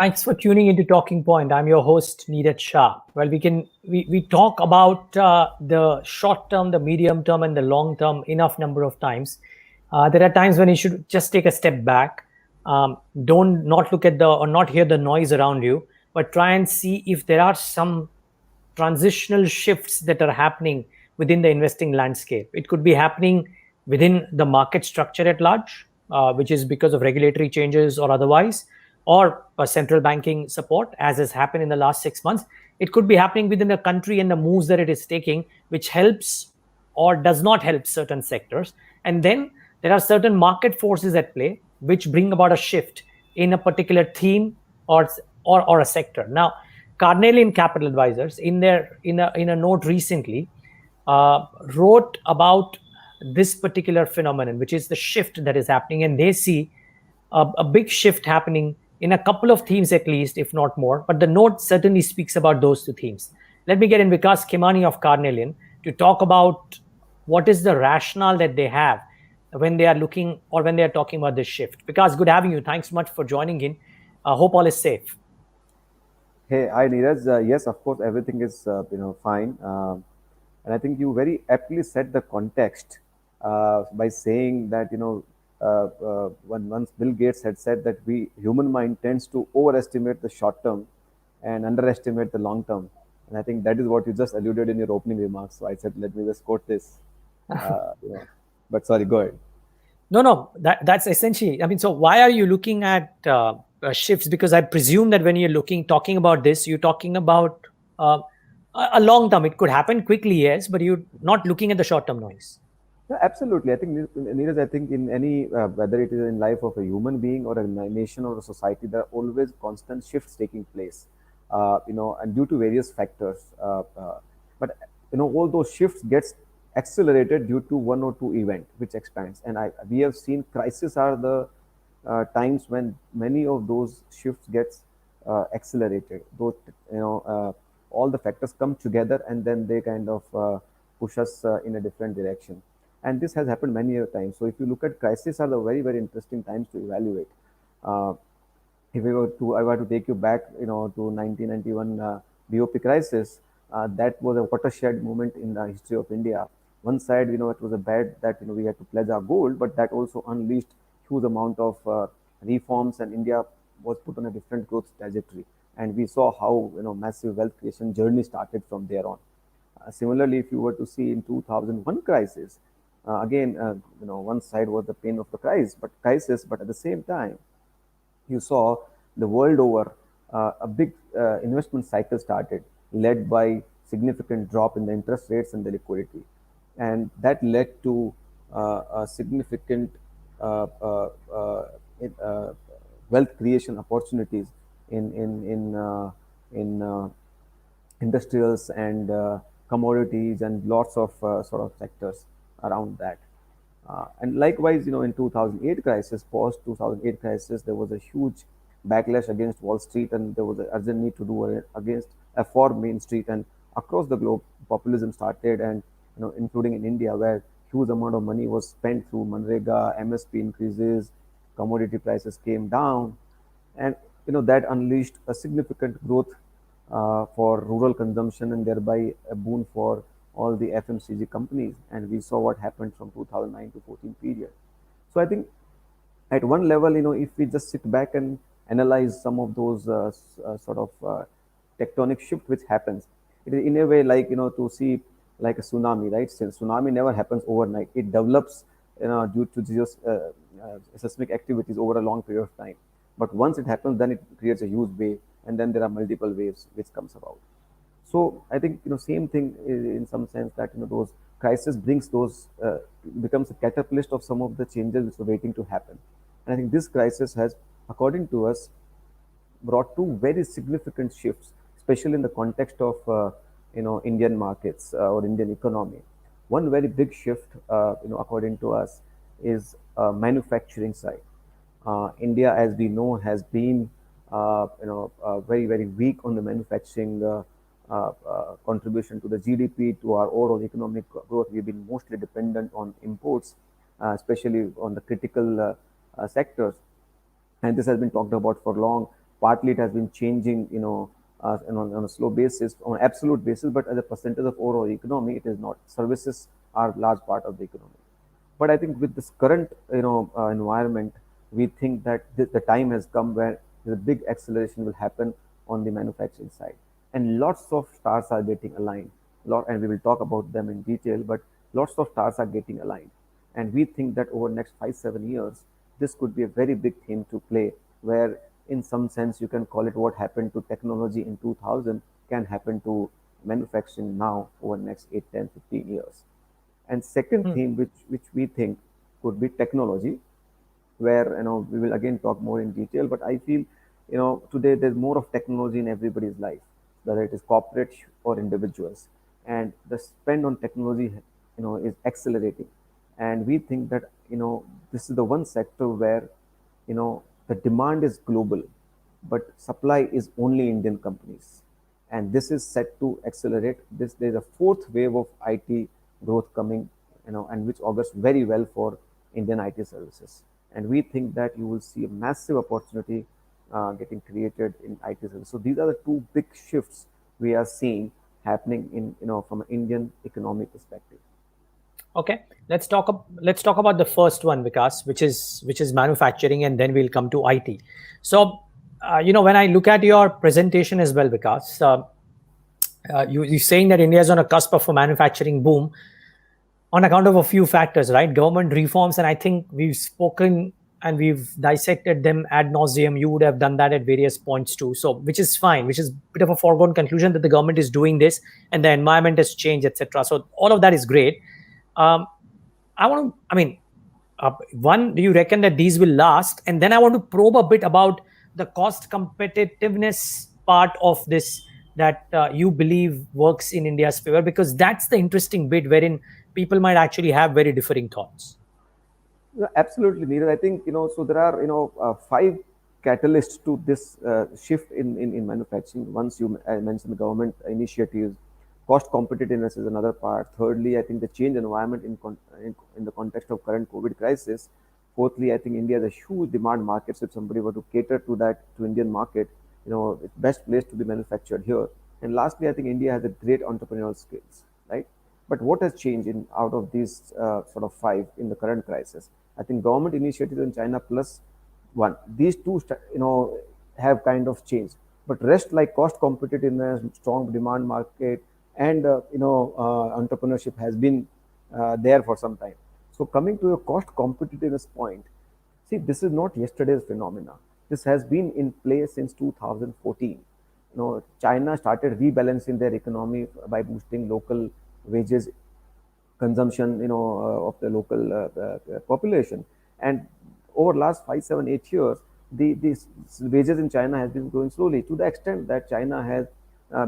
Thanks for tuning into Talking Point. I'm your host, Niraj Shah. Well, we talk about the short term, the medium term, and the long term enough number of times. There are times when you should just take a step back. Don't not look at the or not hear the noise around you, but try and see if there are some transitional shifts that are happening within the investing landscape. It could be happening within the market structure at large, which is because of regulatory changes or otherwise, or central banking support, as has happened in the last 6 months. It could be happening within the country and the moves that it is taking, which helps or does not help certain sectors. And then there are certain market forces at play which bring about a shift in a particular theme or or a sector. Now, Carnelian Capital Advisors, in a note recently, wrote about this particular phenomenon, which is the shift that is happening, and they see a big shift happening in a couple of themes at least, if not more. But the note certainly speaks about those two themes. Let me get in Vikas Khemani of Carnelian to talk about what is the rationale that they have when they are looking or when they are talking about this shift. Vikas, good having you. Thanks so much for joining in. Hope all is safe. Hey, hi Neeraj. Yes, of course, everything is fine, and I think you very aptly set the context by saying that when once Bill Gates had said that we human mind tends to overestimate the short term and underestimate the long term, and I think that is what you just alluded in your opening remarks. So I said, let me just quote this. Uh, you know, but sorry, go ahead. No, that's essentially. I mean, so why are you looking at shifts? Because I presume that when you're talking about this, you're talking about uh, a long term. It could happen quickly, yes, but you're not looking at the short term noise. Yeah, absolutely. I think, Neeraj, I think in any, whether it is in life of a human being or a nation or a society, there are always constant shifts taking place, and due to various factors. But, all those shifts gets accelerated due to one or two event which expands. And we have seen crises are the times when many of those shifts gets accelerated. Those, all the factors come together and then they kind of push us in a different direction. And this has happened many other times. So if you look at crises are the very, very interesting times to evaluate. Uh, if I were to take you back, to 1991 BOP crisis, that was a watershed moment in the history of India. One side, it was a bad that we had to pledge our gold, but that also unleashed huge amount of reforms, and India was put on a different growth trajectory. And we saw how massive wealth creation journey started from there on. Similarly, if you were to see in 2001 crisis, again, one side was the pain of the crisis, but at the same time, you saw the world over a big investment cycle started, led by significant drop in the interest rates and the liquidity, and that led to a significant uh, uh, uh, wealth creation opportunities in industrials and commodities and lots of sort of sectors around that. And likewise, in 2008 crisis, post 2008 crisis, there was a huge backlash against Wall Street, and there was an urgent need to do against for Main Street, and across the globe, populism started, and including in India, where huge amount of money was spent through Manrega, MSP increases, commodity prices came down, and that unleashed a significant growth for rural consumption and thereby a boon for all the FMCG companies. And we saw what happened from 2009 to 14 period. So I think at one level, if we just sit back and analyze some of those sort of tectonic shift which happens, it is in a way like to see like a tsunami, right? Since tsunami never happens overnight, it develops due to just seismic activities over a long period of time. But once it happens, then it creates a huge wave, and then there are multiple waves which comes about. So I think same thing in some sense that those crisis brings those becomes a catalyst of some of the changes which are waiting to happen. And I think this crisis has, according to us, brought two very significant shifts, especially in the context of Indian markets or Indian economy. One very big shift, according to us, is manufacturing side. India, as we know, has been very, very weak on the manufacturing contribution to the GDP, to our overall economic growth. We've been mostly dependent on imports, especially on the critical sectors, and this has been talked about for long. Partly it has been changing, on a slow basis, on an absolute basis, but as a percentage of overall economy, it is not. Services are a large part of the economy. But I think with this current, environment, we think that the time has come where the big acceleration will happen on the manufacturing side, and lots of stars are getting aligned. And we will talk about them in detail, but lots of stars are getting aligned, and we think that over the next 5 7 years, this could be a very big theme to play, where in some sense you can call it what happened to technology in 2000 can happen to manufacturing now over the next 8 10 15 years. And second Hmm. theme, which we think could be technology, where we will again talk more in detail. But I feel today there's more of technology in everybody's life, whether it is corporate or individuals, and the spend on technology is accelerating. And we think that this is the one sector where the demand is global, but supply is only Indian companies, and this is set to accelerate. There's a fourth wave of IT growth coming, and which augurs very well for Indian IT services. And we think that you will see a massive opportunity getting created in IT services. So these are the two big shifts we are seeing happening in from an Indian economic perspective. Okay, let's talk about the first one, Vikas, which is manufacturing, and then we'll come to IT. So, when I look at your presentation as well, Vikas, you're saying that India is on a cusp of a manufacturing boom on account of a few factors, right? Government reforms, and I think we've spoken and we've dissected them ad nauseum. You would have done that at various points too. So, which is fine, which is a bit of a foregone conclusion that the government is doing this and the environment has changed, etc. So, all of that is great. Um, I mean, one, do you reckon that these will last? And then I want to probe a bit about the cost competitiveness part of this that you believe works in India's favor, because that's the interesting bit wherein people might actually have very differing thoughts. Yeah, absolutely, Neeraj. I think so. There are five catalysts to this shift in manufacturing. Once you mentioned the government initiatives, cost competitiveness is another part. Thirdly, I think the change environment in the context of current COVID crisis. Fourthly, I think India is a huge demand market. So if somebody were to cater to that to Indian market, it's best place to be manufactured here. And lastly, I think India has a great entrepreneurial skills, right? But what has changed in out of these sort of five in the current crisis? I think government initiatives in China plus one. These two, have kind of changed. But rest like cost competitiveness, strong demand market, and entrepreneurship has been there for some time. So coming to a cost competitiveness point, see, this is not yesterday's phenomena. This has been in place since 2014. China started rebalancing their economy by boosting local wages consumption, of the local population. And over last 5 7 8 years, these wages in China has been growing slowly to the extent that China has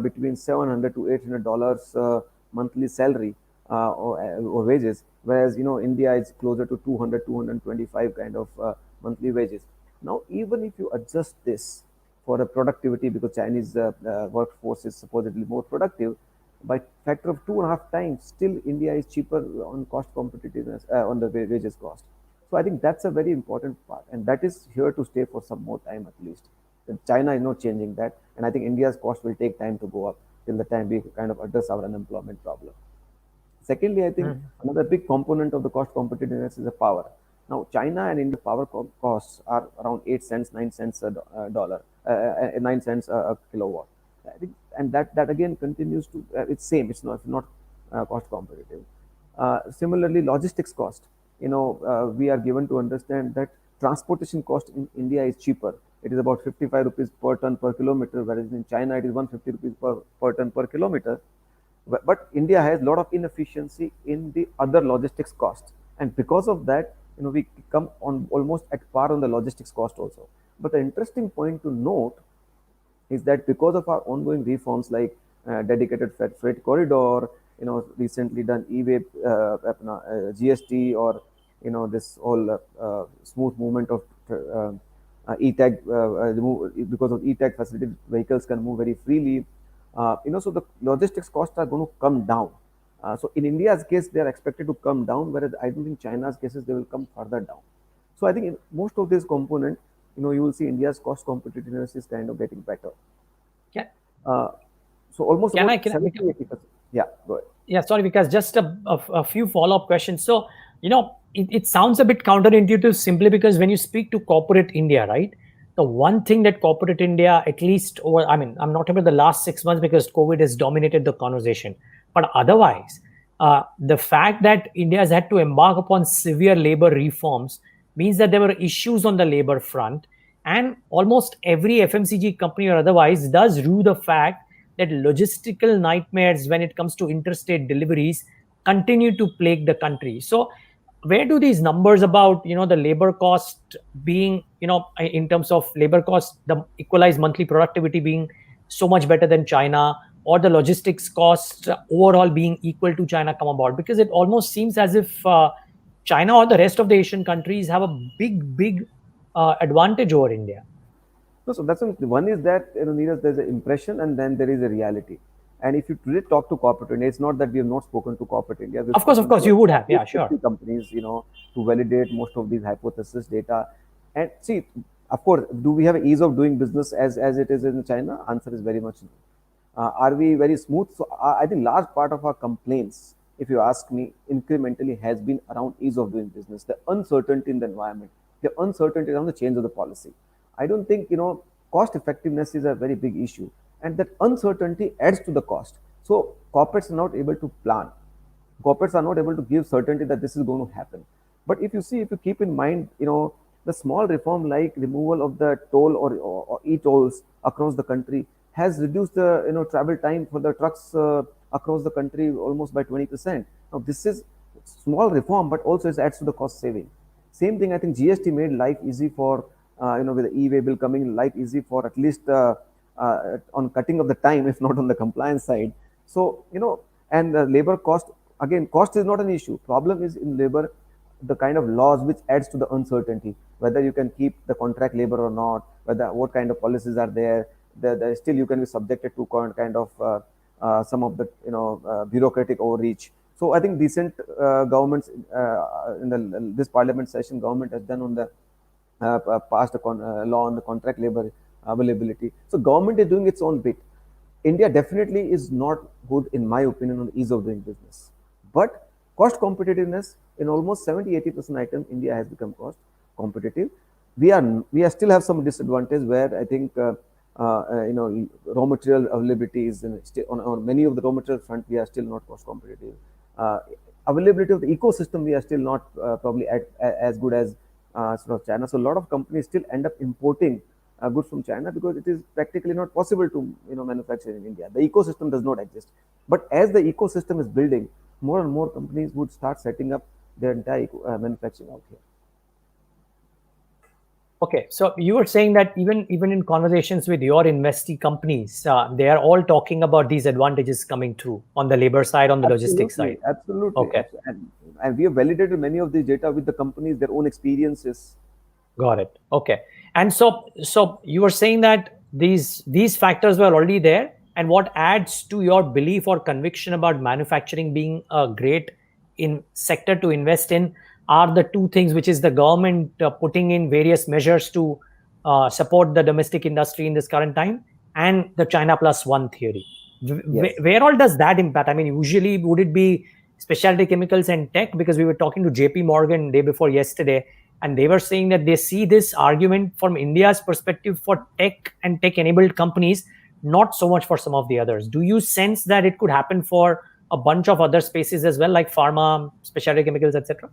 between $700 to $800 monthly salary or wages, whereas India is closer to 200 225 kind of monthly wages. Now, even if you adjust this for the productivity, because Chinese workforce is supposedly more productive by factor of 2.5 times, still India is cheaper on cost competitiveness on the wages cost. So I think that's a very important part, and that is here to stay for some more time at least. And China is not changing that, and I think India's cost will take time to go up till the time we kind of address our unemployment problem. Secondly, I think Hmm. another big component of the cost competitiveness is the power. Now, China and India power costs are around 8 cents, 9 cents a dollar, 9 cents a kilowatt. I think, and that again continues to it's same. It's not cost competitive. Similarly, logistics cost. We are given to understand that transportation cost in India is cheaper. It is about 55 rupees per ton per kilometer, whereas in China it is 150 rupees per ton per kilometer. But India has a lot of inefficiency in the other logistics costs, and because of that, we come on almost at par on the logistics cost also. But the interesting point to note is that because of our ongoing reforms like dedicated freight corridor, recently done e-way GST, or this whole smooth movement of e-tag, because of e-tag facility, vehicles can move very freely. So the logistics costs are going to come down. So in India's case, they are expected to come down, whereas I don't think China's cases they will come further down. So I think in most of these components, you will see India's cost competitiveness is kind of getting better. Can, Uh, so almost can I, about can I, 70, 80%. Yeah, go ahead. yeah, sorry, because just a few follow-up questions. So, it sounds a bit counterintuitive simply because when you speak to corporate India, right? The one thing that corporate India, at least over, I mean, I'm not about the last 6 months because COVID has dominated the conversation, but otherwise, the fact that India has had to embark upon severe labor reforms means that there were issues on the labor front, and almost every FMCG company or otherwise does rue the fact that logistical nightmares when it comes to interstate deliveries continue to plague the country. So where do these numbers about the labor cost being, in terms of labor cost, the equalized monthly productivity being so much better than China, or the logistics cost overall being equal to China come about? Because it almost seems as if China or the rest of the Asian countries have a big advantage over India. No, so that's one is that Neeraj, there's an impression and then there is a reality. And if you really talk to corporate India, it's not that we have not spoken to corporate India. We've Of spoken course, to you would at have. least Yeah, sure. 50 companies, to validate most of these hypothesis data. And see, of course, do we have ease of doing business as it is in China? Answer is very much no. Are we very smooth? So I think large part of our complaints, if you ask me, incrementally has been around ease of doing business, the uncertainty in the environment, the uncertainty around the change of the policy. I don't think cost effectiveness is a very big issue, and that uncertainty adds to the cost. So corporates are not able to plan. Corporates are not able to give certainty that this is going to happen. But if you keep in mind, the small reform like removal of the toll or e-tolls across the country has reduced the travel time for the trucks across the country almost by 20%. Now this is small reform, but also it adds to the cost saving. Same thing, I think GST made life easy for with the e-way bill coming, life easy for at least on cutting of the time, if not on the compliance side. So and the labor cost, again, cost is not an issue. Problem is in labor, the kind of laws which adds to the uncertainty, whether you can keep the contract labor or not, whether what kind of policies are there. Still you can be subjected to kind of some of the bureaucratic overreach. So I think decent governments in this parliament session, government has done on the passed a law on the contract labor availability. So government is doing its own bit. India definitely is not good, in my opinion, on ease of doing business. But cost competitiveness in almost 70-80% items, India has become cost competitive. We are still have some disadvantage where I think raw material availability is on many of the raw material front we are still not cost competitive. Uh, Availability of the ecosystem we are still not probably as good as sort of China. So a lot of companies still end up importing goods from China because it is practically not possible to manufacture in India. The ecosystem does not exist. But as the ecosystem is building, more and more companies would start setting up their entire manufacturing out here. Okay, so you were saying that even in conversations with your investee companies, they are all talking about these advantages coming through on the labor side, on the logistics Absolutely, side. absolutely. Okay, And we have validated many of these data with the companies, their own experiences. got it. Okay, and so you were saying that these factors were already there, and what adds to your belief or conviction about manufacturing being a great in sector to invest in are the two things, which is the government putting in various measures to support the domestic industry in this current time, and the China plus one theory. Yes. Where all does that impact? I mean, usually would it be specialty chemicals and tech? Because we were talking to JP Morgan day before yesterday, and they were saying that they see this argument from India's perspective for tech and tech enabled companies, not so much for some of the others. Do you sense that it could happen for a bunch of other spaces as well, like pharma, specialty chemicals, etc.?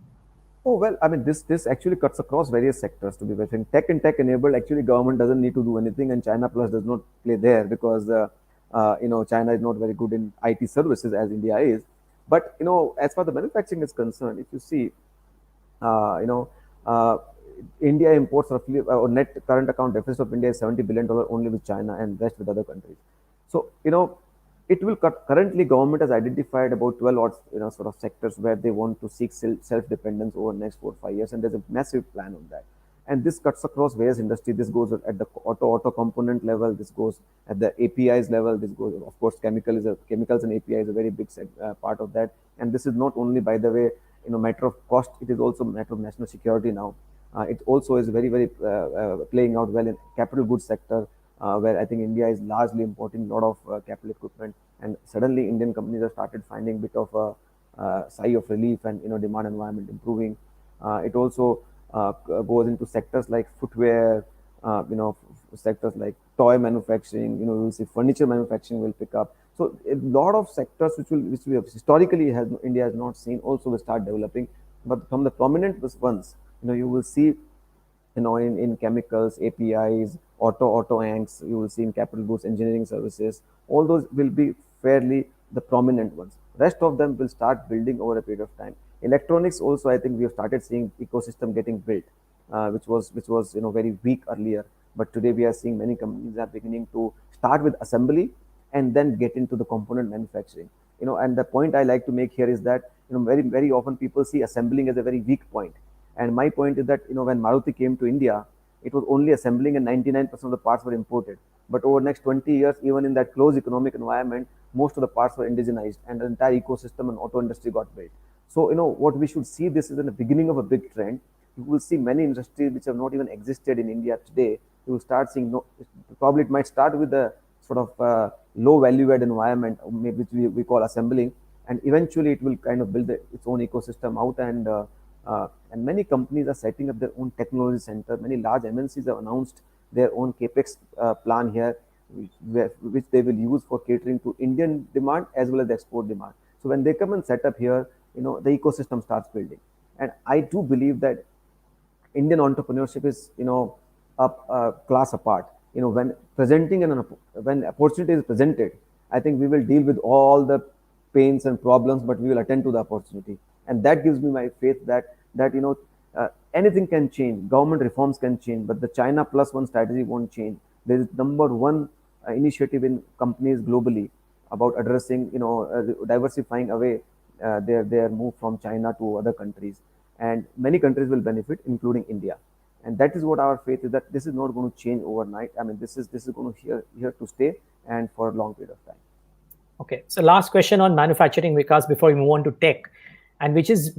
Oh well, I mean this actually cuts across various sectors. To be very frank, tech and tech enabled. Actually, government doesn't need to do anything, and China Plus does not play there because China is not very good in IT services as India is. But as far as the manufacturing is concerned, if you see, uh, you know, uh, India imports roughly or net current account deficit of India is $70 billion only with China and rest with other countries. So it will cut. Currently, government has identified about 12 odd sort of sectors where they want to seek self-dependence over the next 4 or 5 years, and there's a massive plan on that. And this cuts across various industries. This goes at the auto component level. This goes at the APIs level. This goes, of course, chemicals and API is a very big part of that. And this is not only, by the way, matter of cost. It is also a matter of national security now. It also is very playing out well in capital goods sector, where I think India is largely importing a lot of capital equipment, and suddenly Indian companies have started finding a bit of a sigh of relief, and demand environment improving. It also goes into sectors like footwear, sectors like toy manufacturing. We'll see furniture manufacturing will pick up. So a lot of sectors which we have historically has India has not seen also will start developing. But from the prominent ones, you will see in chemicals, APIs, auto anks, you will see in capital goods, engineering services, all those will be fairly the prominent ones. Rest of them will start building over a period of time. Electronics also, I think we have started seeing ecosystem getting built, which was very weak earlier, but today we are seeing many companies are beginning to start with assembly and then get into the component manufacturing. And the point I like to make here is that very often people see assembling as a very weak point, and my point is that when Maruti came to India, it was only assembling and 99% of the parts were imported. But over the next 20 years, even in that closed economic environment, most of the parts were indigenized and the entire ecosystem and auto industry got built. So, what we should see this is in the beginning of a big trend. You will see many industries which have not even existed in India today. You will start seeing, no, probably it might start with a sort of low value add environment, maybe which we call assembling, and eventually it will kind of build its own ecosystem out, and many companies are setting up their own technology center. Many large MNCs have announced their own capex plan here, which they will use for catering to Indian demand as well as the export demand. So when they come and set up here, the ecosystem starts building. And I do believe that Indian entrepreneurship is, a class apart. When presenting when opportunity is presented, I think we will deal with all the pains and problems, but we will attend to the opportunity, and that gives me my faith that anything can change. Government reforms can change, but the China plus one strategy won't change. There is number one initiative in companies globally about addressing, diversifying away their move from China to other countries, and many countries will benefit, including India. And that is what our faith is, that this is not going to change overnight. I mean, this is going to here to stay, and for a long period of time. Okay, so last question on manufacturing, Vikas, before we move on to tech, and which is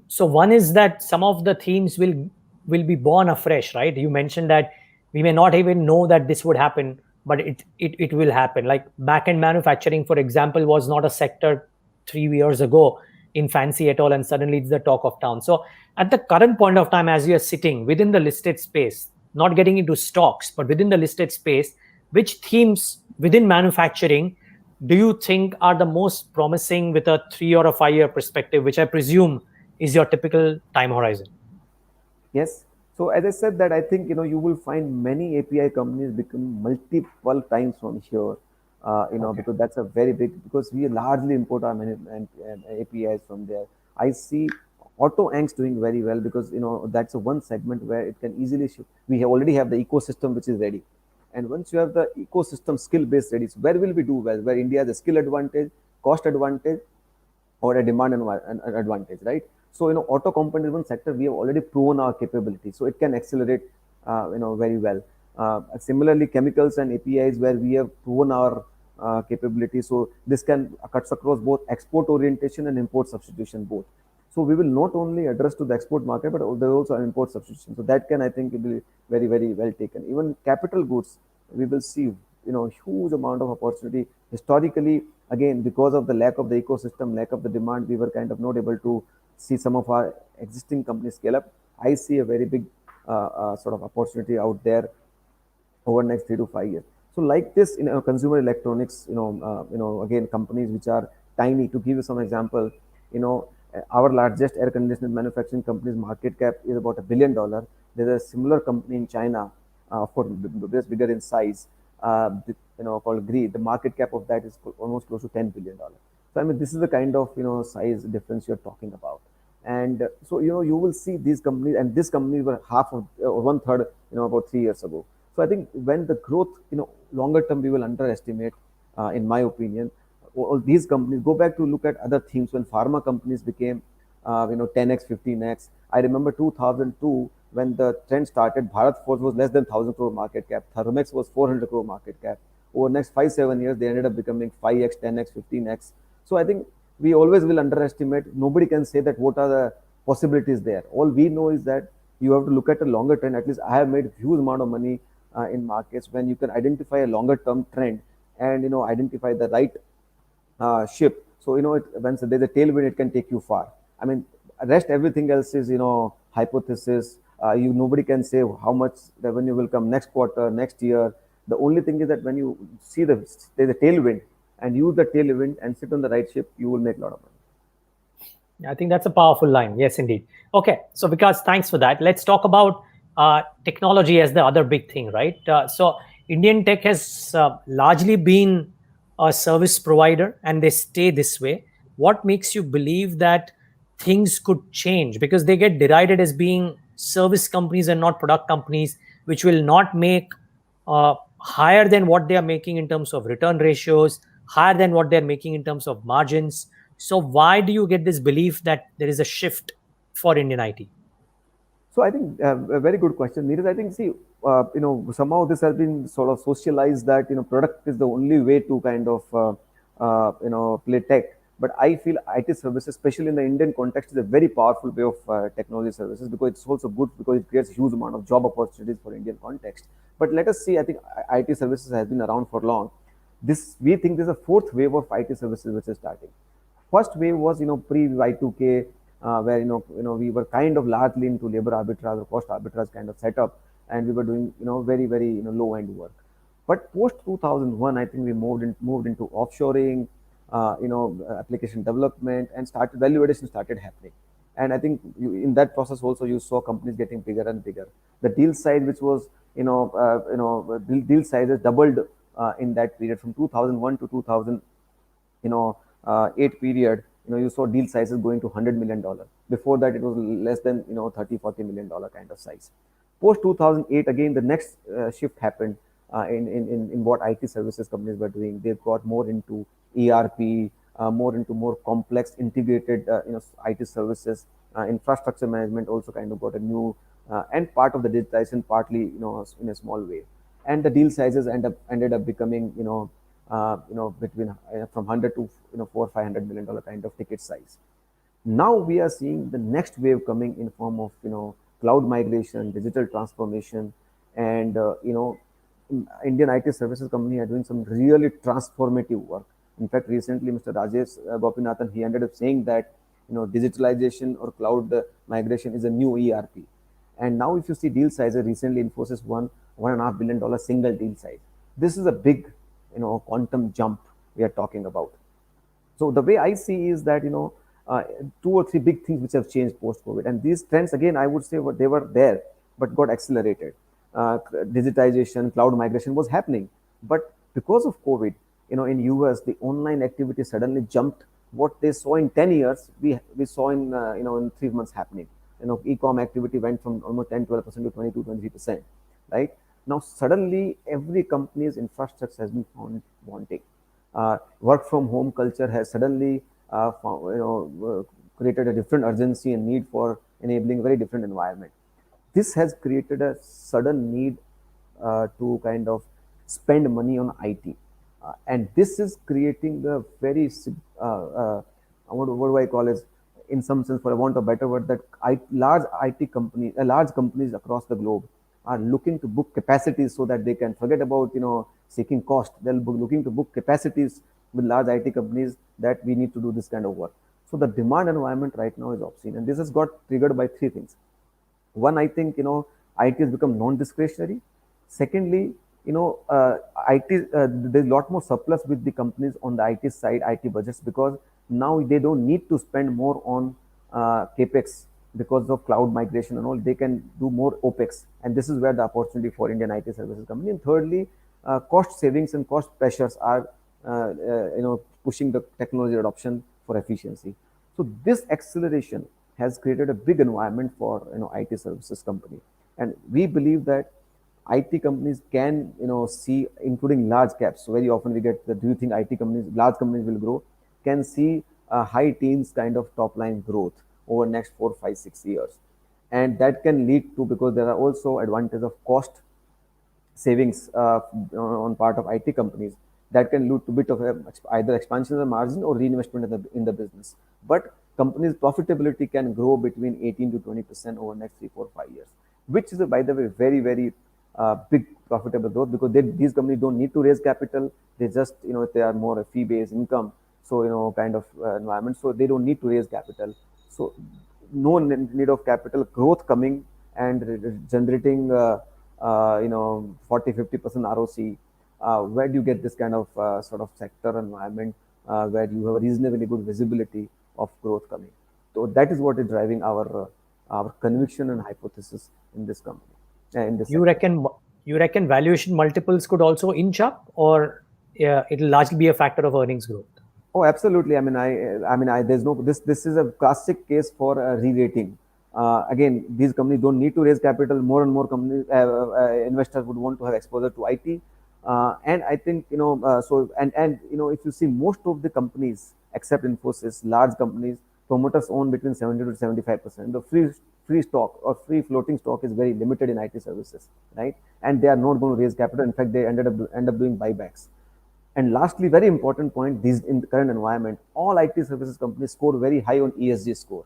so one is that some of the themes will be born afresh, right? You mentioned that we may not even know that this would happen, but it will happen. Like back end manufacturing, for example, was not a sector 3 years ago in fancy at all, and suddenly it's the talk of town. So at the current point of time, as you're sitting within the listed space, not getting into stocks, but within the listed space, which themes within manufacturing do you think are the most promising with a 3 or a 5 year perspective, which I presume is your typical time horizon? Yes. So as I said that I think you will find many API companies become multiple times from here. Okay. Because that's a very big, because we largely import our APIs from there. I see auto anks doing very well because that's a one segment where it can easily already have the ecosystem which is ready. And once you have the ecosystem skill base ready, so where will we do well? Where India has a skill advantage, cost advantage, or a demand an advantage, right? So, auto component is one sector we have already proven our capability, so it can accelerate, very well. Similarly, chemicals and APIs where we have proven our capability, so this can cuts across both export orientation and import substitution both. So we will not only address to the export market, but there also an import substitution. So that can, I think, be very well taken. Even capital goods, we will see, huge amount of opportunity. Historically, again, because of the lack of the ecosystem, lack of the demand, we were kind of not able to see some of our existing companies scale up. I see a very big sort of opportunity out there over next 3 to 5 years. So like this, consumer electronics, again, companies which are tiny. To give you some example, our largest air conditioner manufacturing company's market cap is about $1 billion. There's a similar company in China, of course, bigger in size, called Gree. The market cap of that is almost close to $10 billion. So I mean, this is the kind of size difference you're talking about. And so you will see these companies, and these companies were half of or one third, about 3 years ago. So I think when the growth, longer term, we will underestimate, in my opinion. All these companies go back to look at other themes when pharma companies became, 10x, 15x. I remember 2002 when the trend started. Bharat Forge was less than 1,000 crore market cap. Thermex was 400 crore market cap. Over the next 5 7 years, they ended up becoming 5x, 10x, 15x. So I think we always will underestimate. Nobody can say that what are the possibilities there. All we know is that You have to look at a longer trend. At least I have made huge amount of money in markets when you can identify a longer term trend and identify the right ship. So when there's a tailwind, it can take you far. I mean, rest everything else is hypothesis. Nobody can say how much revenue will come next quarter, next year. The only thing is that when you see there's a tailwind and use the tailwind and sit on the right ship, you will make a lot of money. I think that's a powerful line. Yes, indeed. Okay, so Vikas, thanks for that. Let's talk about technology as the other big thing, right? So Indian tech has largely been a service provider, and they stay this way. What makes you believe that things could change? Because they get derided as being service companies and not product companies, which will not make higher than what they are making in terms of return ratios, higher than what they're making in terms of margins. So why do you get this belief that there is a shift for Indian IT? So I think a very good question, Neeraj. I think, see, somehow this has been sort of socialized that product is the only way to kind of play tech. But I feel IT services, especially in the Indian context, is a very powerful way of technology services, because it's also good because it creates huge amount of job opportunities for Indian context. But let us see. I think IT services has been around for long. This we think there's a fourth wave of IT services which is starting. First wave was pre Y2K, where we were kind of largely into labor arbitrage or cost arbitrage kind of setup, and we were doing very very low end work. But post 2001, I think we moved into offshoring, application development, and started value addition started happening. And I think in that process also you saw companies getting bigger and bigger. The deal size, which was deal sizes doubled in that period from 2001 to 2000 8 period. You saw deal sizes going to $100 million. Before that, it was less than 30-40 million dollar kind of size. Post 2008, again the next shift happened in what IT services companies were doing. They got more into ERP, more into more complex integrated IT services. Infrastructure management also kind of got a new and part of the digitization, partly in a small way. And the deal sizes ended up becoming between from 100 to 400-500 million dollar kind of ticket size. Now we are seeing the next wave coming in form of cloud migration, digital transformation, and Indian IT services company are doing some really transformative work. In fact, recently Mr. Rajesh Gopinathan, he ended up saying that digitalization or cloud migration is a new ERP. And now if you see deal size, recently Infosys won $1.5 billion single deal size. This is a big quantum jump we are talking about. So the way I see is that two or three big things which have changed post COVID, and these trends again I would say they were there but got accelerated. Digitization, cloud migration was happening, but because of COVID, in US the online activity suddenly jumped. What they saw in 10 years, we saw in in 3 months happening. E-com activity went from almost 10-12% to 22-23%, right? Now suddenly every company's infrastructure has been found wanting. Work from home culture has suddenly created a different urgency and need for enabling a very different environment. This has created a sudden need to kind of spend money on IT. And this is creating a very, what do I call it? In some sense, for want of a better word, that large IT companies, large companies across the globe are looking to book capacities so that they can forget about seeking cost. They'll be looking to book capacities with large IT companies that we need to do this kind of work. So the demand environment right now is obscene, and this has got triggered by three things. One, I think IT has become non-discretionary. Secondly, IT there's a lot more surplus with the companies on the IT side, IT budgets, because now they don't need to spend more on capex because of cloud migration and all. They can do more opex, and this is where the opportunity for Indian IT services come in. And thirdly, cost savings and cost pressures are pushing the technology adoption for efficiency. So this acceleration has created a big environment for IT services company, and we believe that IT companies can see, including large caps. So very often we get the, do you think IT companies, large companies will grow? Can see high teens kind of top line growth over next 4, 5, 6 years, and that can lead to, because there are also advantages of cost savings on part of IT companies, that can lead to bit of either expansion of the margin or reinvestment in the business. But companies' profitability can grow between 18 to 20% over next 3, 4, 5 years, which is, by the way, very, very big profitable growth, because these companies don't need to raise capital. They just, they are more a fee-based income, so kind of environment. So they don't need to raise capital. So no need of capital, growth coming and generating 40-50% ROC. Where do you get this kind of sort of sector environment where you have a reasonably good visibility of growth coming? So that is what is driving our conviction and hypothesis in this company, in this You sector. reckon valuation multiples could also inch up, or it'll largely be a factor of earnings growth? Oh, absolutely. There's no this. This is a classic case for re-rating. Again, these companies don't need to raise capital. More and more companies, investors would want to have exposure to IT, and I think if you see most of the companies except Infosys, large companies, promoters own between 70 to 75%. The free stock or free floating stock is very limited in IT services, right? And they are not going to raise capital. In fact, they end up doing buybacks. And lastly, very important point, these in the current environment, all IT services companies score very high on ESG score.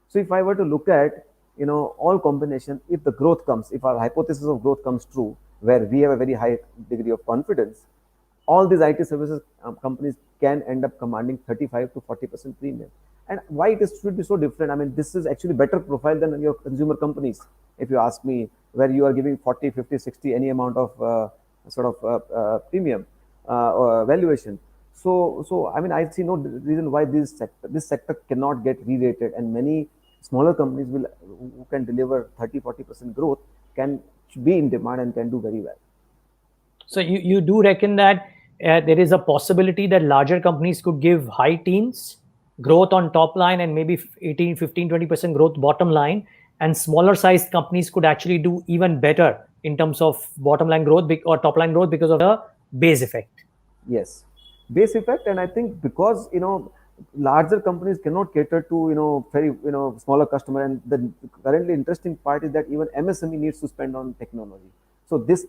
So if I were to look at, all combination, if the growth comes, if our hypothesis of growth comes true, where we have a very high degree of confidence, all these IT services companies can end up commanding 35 to 40% premium. And why should be so different? I mean, this is actually better profile than your consumer companies, if you ask me, where you are giving 40, 50, 60, any amount of premium or valuation. So I mean, I see no reason why this sector cannot get re-rated, and many smaller companies who can deliver 30-40% growth can be in demand and can do very well. So you do reckon that there is a possibility that larger companies could give high teens growth on top line and maybe 18, 15, 20% growth bottom line, and smaller sized companies could actually do even better in terms of bottom line growth or top line growth because of the base effect? Yes, base effect. And I think because larger companies cannot cater to very smaller customer, and the currently interesting part is that even MSME needs to spend on technology. So this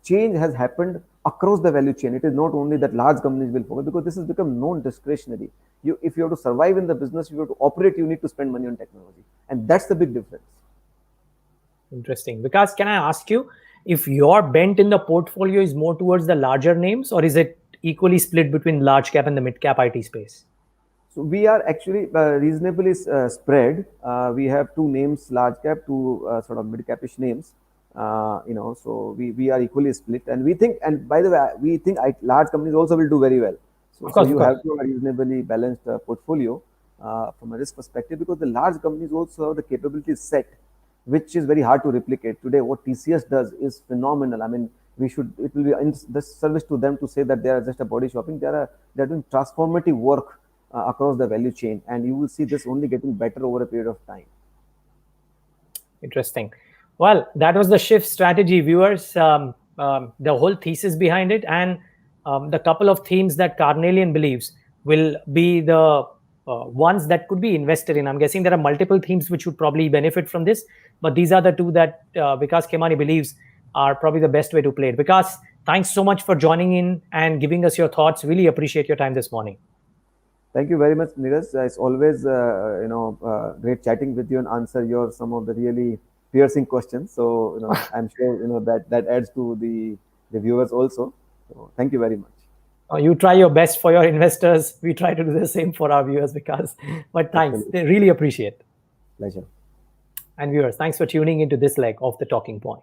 change has happened across the value chain. It is not only that large companies will focus, because this has become non-discretionary. If you have to survive in the business, you have to operate, you need to spend money on technology, and that's the big difference. Interesting. Vikas, can I ask you if your bent in the portfolio is more towards the larger names, or is it equally split between large cap and the mid cap IT space? So we are actually reasonably spread. We have two names, large cap, two sort of mid capish names. So we are equally split, and we think, and by the way, we think large companies also will do very well. So you have to have a reasonably balanced portfolio from a risk perspective, because the large companies also have the capabilities set, which is very hard to replicate. Today, what TCS does is phenomenal. I mean, it will be in the service to them to say that they are just a body shopping. They're doing transformative work across the value chain, and you will see this only getting better over a period of time. Interesting. Well, that was the shift strategy, viewers. The whole thesis behind it, and the couple of themes that Carnelian believes will be the ones that could be invested in. I'm guessing there are multiple themes which would probably benefit from this, but these are the two that Vikas Khemani believes are probably the best way to play it. Vikas, thanks so much for joining in and giving us your thoughts. Really appreciate your time this morning. Thank you very much, Niraj. It's always great chatting with you and answer some of the really piercing questions. So I'm sure that adds to the viewers also. So thank you very much. You try your best for your investors. We try to do the same for our viewers, Vikas. But thanks. Absolutely. They really appreciate it. Pleasure. And viewers, thanks for tuning into this leg of The Talking Point.